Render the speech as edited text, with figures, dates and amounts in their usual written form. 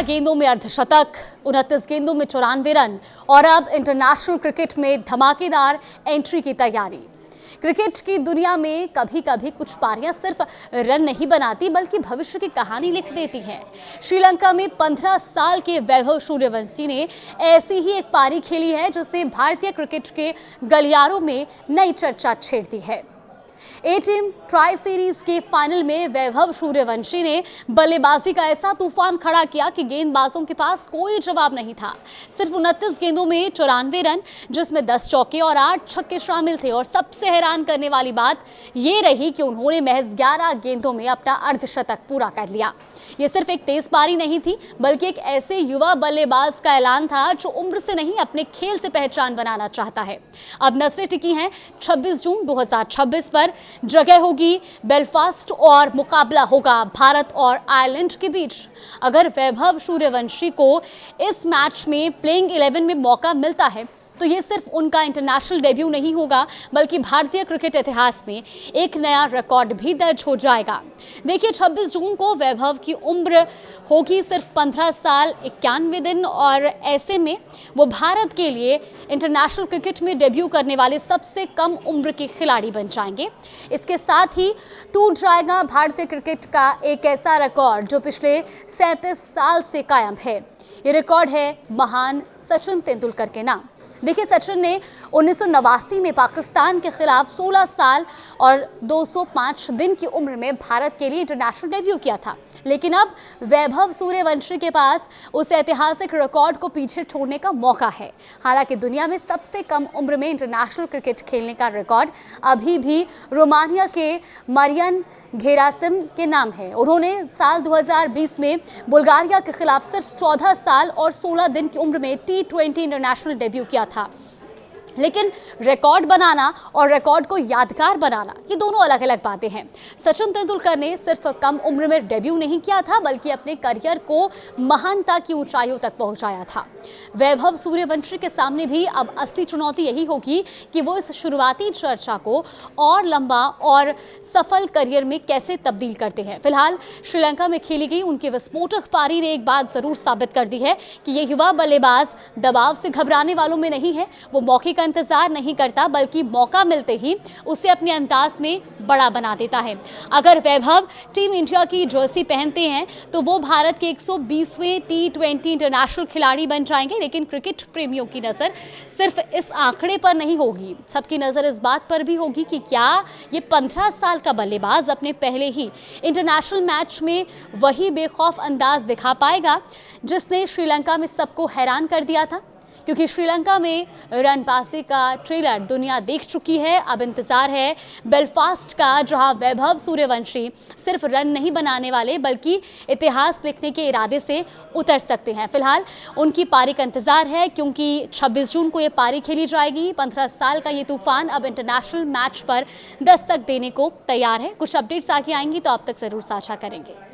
गेंदों में अर्धशतक, 29 गेंदों में 94 रन और अब इंटरनेशनल क्रिकेट में धमाकेदार एंट्री की तैयारी। क्रिकेट की दुनिया में कभी कभी कुछ पारियां सिर्फ रन नहीं बनाती बल्कि भविष्य की कहानी लिख देती हैं। श्रीलंका में 15 साल के वैभव सूर्यवंशी ने ऐसी ही एक पारी खेली है जिसने भारतीय क्रिकेट के गलियारों में नई चर्चा छेड़ दी है। ए टीम ट्राई सीरीज के फाइनल में वैभव सूर्यवंशी ने बल्लेबाजी का ऐसा तूफान खड़ा किया कि गेंदबाजों के पास कोई जवाब नहीं था। सिर्फ 29 गेंदों में 94 रन, जिसमें 10 चौके और 8 छक्के शामिल थे। और सबसे हैरान करने वाली बात ये रही कि उन्होंने महज 11 गेंदों में अपना अर्धशतक पूरा कर लिया। ये सिर्फ एक तेज पारी नहीं थी बल्कि एक ऐसे युवा बल्लेबाज का ऐलान था जो उम्र से नहीं अपने खेल से पहचान बनाना चाहता है। अब नजरें टिकी हैं 26 जून 2026 पर। जगह होगी बेलफास्ट और मुकाबला होगा भारत और आयरलैंड के बीच। अगर वैभव सूर्यवंशी को इस मैच में प्लेइंग 11 में मौका मिलता है तो ये सिर्फ उनका इंटरनेशनल डेब्यू नहीं होगा बल्कि भारतीय क्रिकेट इतिहास में एक नया रिकॉर्ड भी दर्ज हो जाएगा। देखिए, 26 जून को वैभव की उम्र होगी सिर्फ 15 साल 91 दिन और ऐसे में वो भारत के लिए इंटरनेशनल क्रिकेट में डेब्यू करने वाले सबसे कम उम्र के खिलाड़ी बन जाएंगे। इसके साथ ही टूट जाएगा भारतीय क्रिकेट का एक ऐसा रिकॉर्ड जो पिछले 37 साल से कायम है। ये रिकॉर्ड है महान सचिन तेंदुलकर के नाम। देखिए, सचिन ने 1989 में पाकिस्तान के खिलाफ 16 साल और 205 दिन की उम्र में भारत के लिए इंटरनेशनल डेब्यू किया था। लेकिन अब वैभव सूर्यवंशी के पास उस ऐतिहासिक रिकॉर्ड को पीछे छोड़ने का मौका है। हालांकि दुनिया में सबसे कम उम्र में इंटरनेशनल क्रिकेट खेलने का रिकॉर्ड अभी भी रोमानिया के मरियन घेरासिम के नाम है। उन्होंने साल 2020 में बुल्गारिया के खिलाफ सिर्फ 14 साल और 16 दिन की उम्र में T20 इंटरनेशनल डेब्यू किया था। लेकिन रिकॉर्ड बनाना और रिकॉर्ड को यादगार बनाना ये दोनों अलग अलग बातें हैं। सचिन तेंदुलकर ने सिर्फ कम उम्र में डेब्यू नहीं किया था बल्कि अपने करियर को महानता की ऊंचाइयों तक पहुंचाया था। वैभव सूर्यवंशी के सामने भी अब असली चुनौती यही होगी कि वो इस शुरुआती चर्चा को और लंबा और सफल करियर में कैसे तब्दील करते हैं। फिलहाल श्रीलंका में खेली गई उनकी विस्फोटक पारी ने एक बात जरूर साबित कर दी है कि ये युवा बल्लेबाज दबाव से घबराने वालों में नहीं है। वो मौके का इंतजार नहीं करता बल्कि मौका मिलते ही उसे अपने अंदाज में बड़ा बना देता है। अगर वैभव टीम इंडिया की जर्सी पहनते हैं तो वो भारत के 120वें T20 इंटरनेशनल खिलाड़ी बन जाएंगे। लेकिन क्रिकेट प्रेमियों की नजर सिर्फ इस आंकड़े पर नहीं होगी, सबकी नजर इस बात पर भी होगी कि क्या ये 15 साल का बल्लेबाज अपने पहले ही इंटरनेशनल मैच में वही बेखौफ अंदाज दिखा पाएगा जिसने श्रीलंका में सबको हैरान कर दिया था। क्योंकि श्रीलंका में रणबाजी का ट्रेलर दुनिया देख चुकी है। अब इंतजार है बेलफास्ट का, जहां वैभव सूर्यवंशी सिर्फ रन नहीं बनाने वाले बल्कि इतिहास लिखने के इरादे से उतर सकते हैं। फिलहाल उनकी पारी का इंतजार है क्योंकि 26 जून को ये पारी खेली जाएगी। 15 साल का ये तूफान अब इंटरनेशनल मैच पर दस्तक देने को तैयार है। कुछ अपडेट्स आगे आएंगी तो आप तक जरूर साझा करेंगे।